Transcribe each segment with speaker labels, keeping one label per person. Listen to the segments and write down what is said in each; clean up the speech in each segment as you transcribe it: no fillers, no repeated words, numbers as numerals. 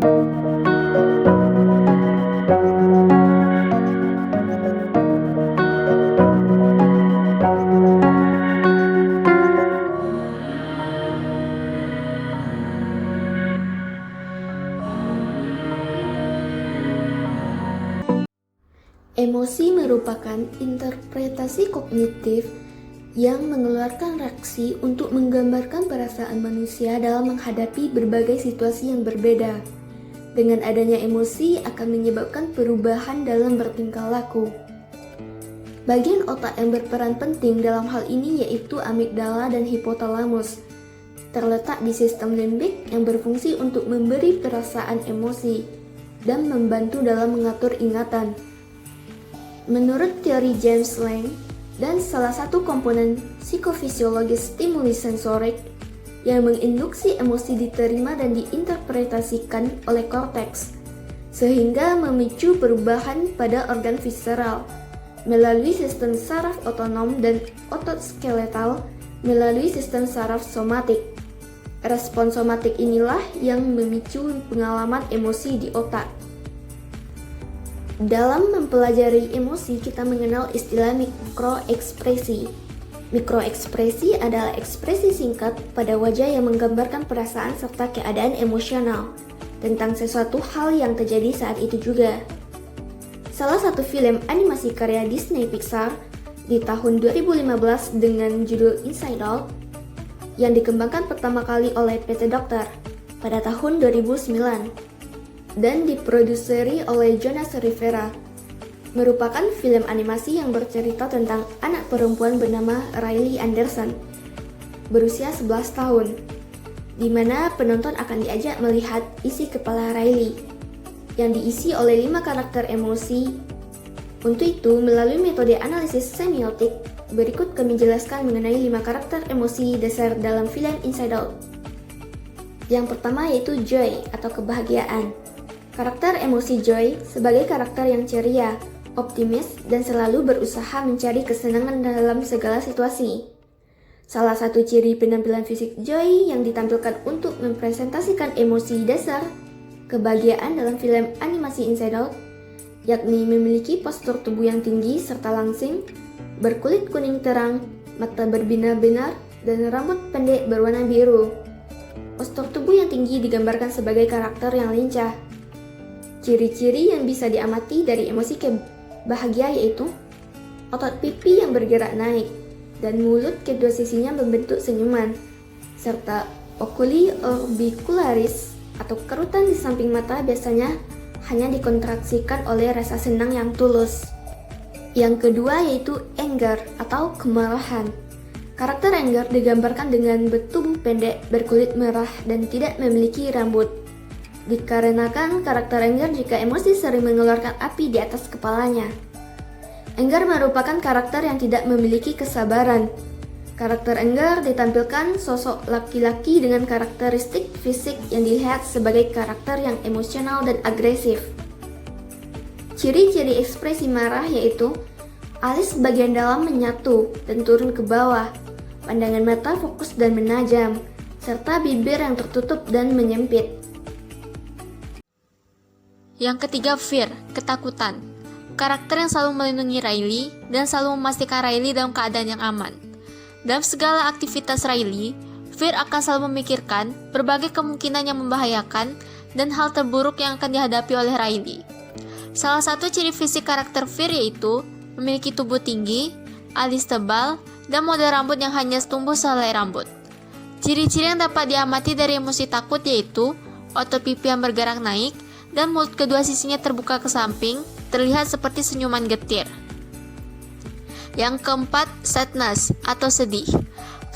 Speaker 1: Emosi merupakan interpretasi kognitif yang mengeluarkan reaksi untuk menggambarkan perasaan manusia dalam menghadapi berbagai situasi yang berbeda. Dengan adanya emosi akan menyebabkan perubahan dalam bertingkah laku. Bagian otak yang berperan penting dalam hal ini yaitu amigdala dan hipotalamus, terletak di sistem limbik yang berfungsi untuk memberi perasaan emosi dan membantu dalam mengatur ingatan. Menurut teori James Lange, dan salah satu komponen psikofisiologis stimuli sensorik yang menginduksi emosi diterima dan diinterpretasikan oleh korteks, sehingga memicu perubahan pada organ visceral melalui sistem saraf otonom dan otot skeletal melalui sistem saraf somatik. Respon somatik inilah yang memicu pengalaman emosi di otak. Dalam mempelajari emosi, kita mengenal istilah mikroekspresi. Mikroekspresi adalah ekspresi singkat pada wajah yang menggambarkan perasaan serta keadaan emosional tentang sesuatu hal yang terjadi saat itu juga. Salah satu film animasi karya Disney Pixar di tahun 2015 dengan judul Inside Out yang dikembangkan pertama kali oleh PT Docter pada tahun 2009. Dan diproduseri oleh Jonas Rivera, merupakan film animasi yang bercerita tentang anak perempuan bernama Riley Anderson, berusia 11 tahun, di mana penonton akan diajak melihat isi kepala Riley, yang diisi oleh 5 karakter emosi. Untuk itu, melalui metode analisis semiotik, berikut kami jelaskan mengenai 5 karakter emosi dasar dalam film Inside Out. Yang pertama yaitu joy atau kebahagiaan. Karakter emosi joy sebagai karakter yang ceria, optimis, dan selalu berusaha mencari kesenangan dalam segala situasi. Salah satu ciri penampilan fisik joy yang ditampilkan untuk mempresentasikan emosi dasar kebahagiaan dalam film animasi Inside Out, yakni memiliki postur tubuh yang tinggi serta langsing, berkulit kuning terang, mata berbinar-binar, dan rambut pendek berwarna biru. Postur tubuh yang tinggi digambarkan sebagai karakter yang lincah. Ciri-ciri yang bisa diamati dari emosi bahagia yaitu otot pipi yang bergerak naik dan mulut kedua sisinya membentuk senyuman, serta oculi orbicularis atau kerutan di samping mata biasanya hanya dikontraksikan oleh rasa senang yang tulus. Yang kedua yaitu anger atau kemarahan. Karakter anger digambarkan dengan bertubuh pendek, berkulit merah, dan tidak memiliki rambut. Dikarenakan karakter anger jika emosi sering mengeluarkan api di atas kepalanya. Anger merupakan karakter yang tidak memiliki kesabaran. Karakter anger ditampilkan sosok laki-laki dengan karakteristik fisik yang dilihat sebagai karakter yang emosional dan agresif. Ciri-ciri ekspresi marah yaitu alis bagian dalam menyatu dan turun ke bawah, pandangan mata fokus dan menajam, serta bibir yang tertutup dan menyempit.
Speaker 2: Yang ketiga, fear, ketakutan. Karakter yang selalu melindungi Riley dan selalu memastikan Riley dalam keadaan yang aman. Dalam segala aktivitas Riley, fear akan selalu memikirkan berbagai kemungkinan yang membahayakan dan hal terburuk yang akan dihadapi oleh Riley. Salah satu ciri fisik karakter fear yaitu memiliki tubuh tinggi, alis tebal, dan model rambut yang hanya tumbuh sehelai rambut. Ciri-ciri yang dapat diamati dari emosi takut yaitu otot pipi yang bergerak naik, dan mulut kedua sisinya terbuka ke samping, terlihat seperti senyuman getir. Yang keempat, sadness atau sedih.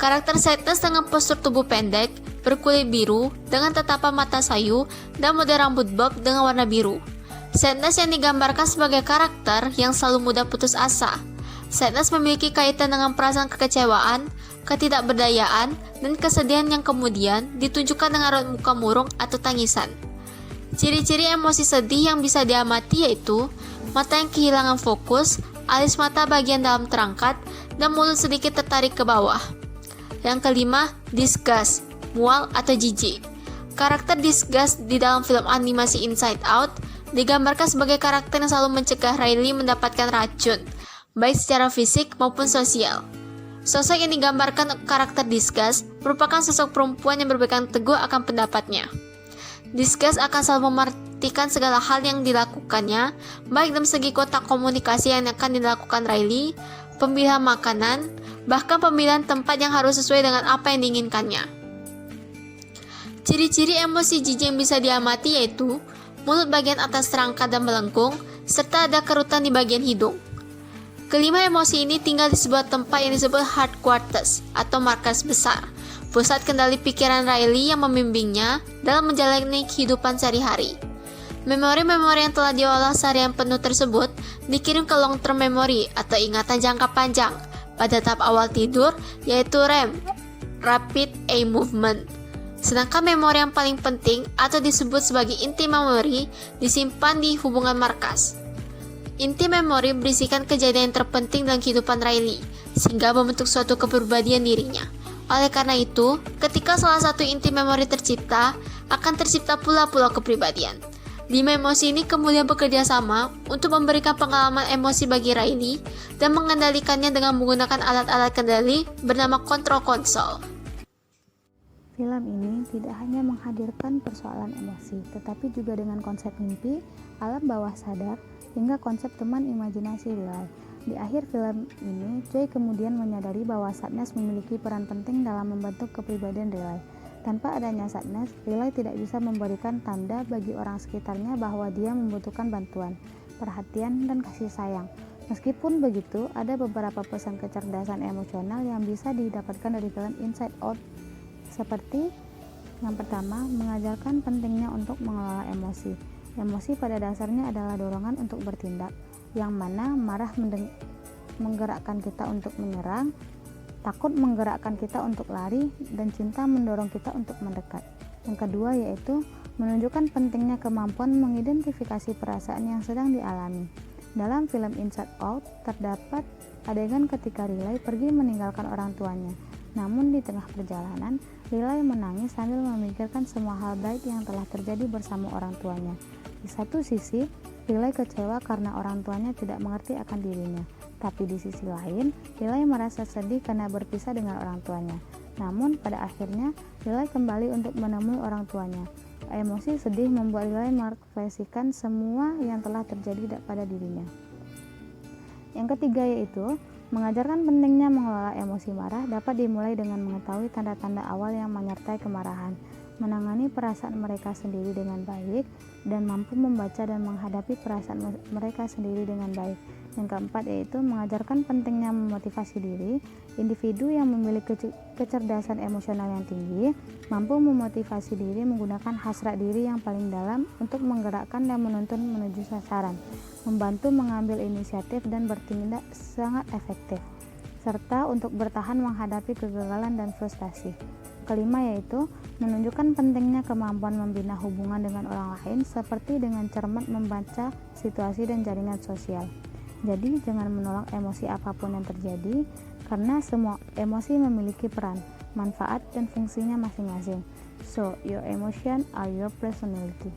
Speaker 2: Karakter sadness dengan postur tubuh pendek, berkulit biru, dengan tatapan mata sayu, dan model rambut bob dengan warna biru. Sadness yang digambarkan sebagai karakter yang selalu mudah putus asa. Sadness memiliki kaitan dengan perasaan kekecewaan, ketidakberdayaan, dan kesedihan yang kemudian ditunjukkan dengan raut muka murung atau tangisan. Ciri-ciri emosi sedih yang bisa diamati yaitu mata yang kehilangan fokus, alis mata bagian dalam terangkat, dan mulut sedikit tertarik ke bawah. Yang kelima, disgust, mual atau jijik. Karakter Disgust di dalam film animasi Inside Out digambarkan sebagai karakter yang selalu mencegah Riley mendapatkan racun, baik secara fisik maupun sosial. Sosok yang digambarkan karakter Disgust merupakan sosok perempuan yang berpegang teguh akan pendapatnya. Disgust akan selalu memperhatikan segala hal yang dilakukannya, baik dalam segi kotak komunikasi yang akan dilakukan Riley, pemilihan makanan, bahkan pemilihan tempat yang harus sesuai dengan apa yang diinginkannya. Ciri-ciri emosi jijik yang bisa diamati yaitu mulut bagian atas terangkat dan melengkung, serta ada kerutan di bagian hidung. Kelima emosi ini tinggal di sebuah tempat yang disebut headquarters atau markas besar, pusat kendali pikiran Riley yang membimbingnya dalam menjalani kehidupan sehari-hari. Memori-memori yang telah diolah seharian penuh tersebut dikirim ke long term memory atau ingatan jangka panjang pada tahap awal tidur, yaitu REM, Rapid Eye Movement. Sedangkan memori yang paling penting atau disebut sebagai inti memori disimpan di hubungan markas. Inti memori berisikan kejadian yang terpenting dalam kehidupan Riley, sehingga membentuk suatu kepribadian dirinya. Oleh karena itu, ketika salah satu inti memori tercipta, akan tercipta pula pulau kepribadian. 5 emosi ini kemudian bekerja sama untuk memberikan pengalaman emosi bagi Riley dan mengendalikannya dengan menggunakan alat-alat kendali bernama kontrol konsol.
Speaker 3: Film ini tidak hanya menghadirkan persoalan emosi, tetapi juga dengan konsep mimpi, alam bawah sadar, hingga konsep teman imajinasi Riley. Di akhir film ini, Joy kemudian menyadari bahwa Sadness memiliki peran penting dalam membentuk kepribadian Riley. Tanpa adanya Sadness, Riley tidak bisa memberikan tanda bagi orang sekitarnya bahwa dia membutuhkan bantuan, perhatian, dan kasih sayang. Meskipun begitu, ada beberapa pesan kecerdasan emosional yang bisa didapatkan dari film Inside Out. Seperti yang pertama, mengajarkan pentingnya untuk mengelola emosi. Emosi pada dasarnya adalah dorongan untuk bertindak, yang mana marah menggerakkan kita untuk menyerang, takut menggerakkan kita untuk lari, dan cinta mendorong kita untuk mendekat. Yang kedua yaitu menunjukkan pentingnya kemampuan mengidentifikasi perasaan yang sedang dialami. Dalam film Inside Out terdapat adegan ketika Riley pergi meninggalkan orang tuanya. Namun di tengah perjalanan, Riley menangis sambil memikirkan semua hal baik yang telah terjadi bersama orang tuanya. Di satu sisi, Riley kecewa karena orang tuanya tidak mengerti akan dirinya. Tapi di sisi lain, Riley merasa sedih karena berpisah dengan orang tuanya. Namun pada akhirnya, Riley kembali untuk menemui orang tuanya. Emosi sedih membuat Riley merefleksikan semua yang telah terjadi pada dirinya. Yang ketiga yaitu mengajarkan pentingnya mengelola emosi marah dapat dimulai dengan mengetahui tanda-tanda awal yang menyertai kemarahan, menangani perasaan mereka sendiri dengan baik, dan mampu membaca dan menghadapi perasaan mereka sendiri dengan baik. Yang keempat yaitu mengajarkan pentingnya memotivasi diri. Individu yang memiliki kecerdasan emosional yang tinggi mampu memotivasi diri menggunakan hasrat diri yang paling dalam untuk menggerakkan dan menuntun menuju sasaran, membantu mengambil inisiatif dan bertindak sangat efektif, serta untuk bertahan menghadapi kegagalan dan frustasi. Kelima yaitu menunjukkan pentingnya kemampuan membina hubungan dengan orang lain seperti dengan cermat membaca situasi dan jaringan sosial. Jadi jangan menolak emosi apapun yang terjadi, karena semua emosi memiliki peran, manfaat, dan fungsinya masing-masing. So, your emotion are your personality.